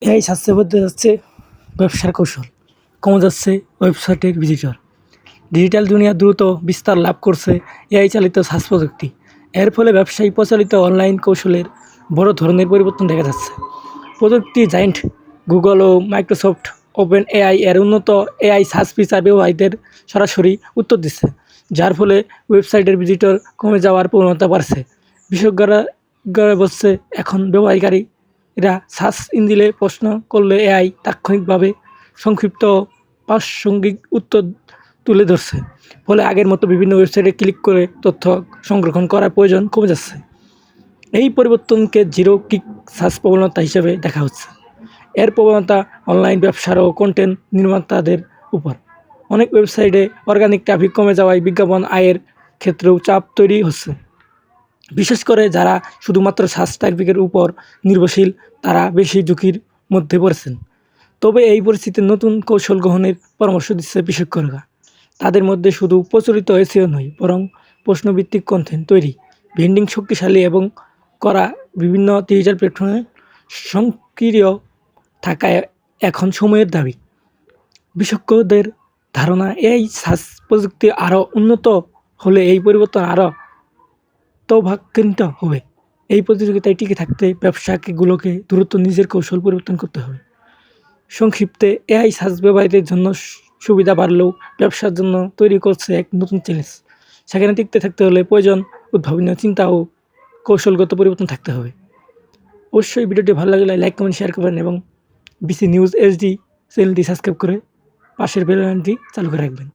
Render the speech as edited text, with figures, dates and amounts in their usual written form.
AI স্বাস্থ্যে বদলে যাচ্ছে ব্যবসার কৌশল, কমে যাচ্ছে ওয়েবসাইটের ভিজিটর। ডিজিটাল দুনিয়া দ্রুত বিস্তার লাভ করছে এআই চালিত স্বাস্থ্য প্রযুক্তি। এর ফলে ব্যবসায়ী প্রচলিত অনলাইন কৌশলের বড় ধরনের পরিবর্তন দেখা যাচ্ছে। প্রযুক্তি জায়ান্ট গুগল ও মাইক্রোসফট ওপেন এআই এর উন্নত এআই সার্চ ফিচার ব্যবহারীদের সরাসরি উত্তর দিচ্ছে, যার ফলে ওয়েবসাইটের ভিজিটর কমে যাওয়ার প্রবণতা বাড়ছে। বিশেষজ্ঞরা বলছে, এখন ব্যবহারকারীরা সার্চ ইঞ্জিনে প্রশ্ন করলে এআই তাৎক্ষণিকভাবে সংক্ষিপ্ত ও প্রাসঙ্গিক উত্তর তুলে ধরছে। ফলে আগের মতো বিভিন্ন ওয়েবসাইটে ক্লিক করে তথ্য সংরক্ষণ করার প্রয়োজন কমে যাচ্ছে। এই পরিবর্তনকে জিরো ক্লিক সার্চ প্রবণতা হিসেবে দেখা হচ্ছে। এর প্রবণতা অনলাইন ব্যবসার ও কন্টেন্ট নির্মাতাদের উপর। অনেক ওয়েবসাইটে অর্গানিক ট্রাফিক কমে যাওয়ায় বিজ্ঞাপন আয়ের ক্ষেত্রেও চাপ তৈরি হচ্ছে। বিশেষ করে যারা শুধুমাত্র সার্চ ট্রাফিকের উপর নির্ভরশীল, তারা বেশি ঝুঁকির মধ্যে পড়েছেন। তবে এই পরিস্থিতিতে নতুন কৌশল গ্রহণের পরামর্শ দিচ্ছে বিশেষজ্ঞরা। তাদের মধ্যে শুধু প্রচলিত এসইও নয়, বরং প্রশ্নভিত্তিক কন্টেন্ট তৈরি, ব্র্যান্ডিং শক্তিশালী এবং করা বিভিন্ন ডিজিটাল প্ল্যাটফর্মে সক্রিয় থাকা এখন সময়ের দাবি। বিশেষজ্ঞদের ধারণা, এই সার্চ প্রযুক্তি আরও উন্নত হলে এই পরিবর্তন আরও ত্বরান্বিত হবে। এই প্রতিযোগিতায় টিকে থাকতে ব্যবসাগুলোকে দ্রুত নিজের কৌশল পরিবর্তন করতে হবে। সংক্ষিপ্তে, এআই সার্চ ব্যবহারীদের জন্য সুবিধা বাড়লেও ব্যবসার জন্য তৈরি করছে এক নতুন চ্যালেঞ্জ। সেখানে টিকতে থাকতে হলে প্রয়োজন উদ্ভাবনীয় চিন্তা ও কৌশলগত পরিবর্তন থাকতে হবে। অবশ্যই ভিডিওটি ভালো লাগলে লাইক, কমেন্ট, শেয়ার করবেন এবং বিসি নিউজ HD চ্যানেলটি সাবস্ক্রাইব করে পাশের বেল আইকনটি চালু করে রাখবেন।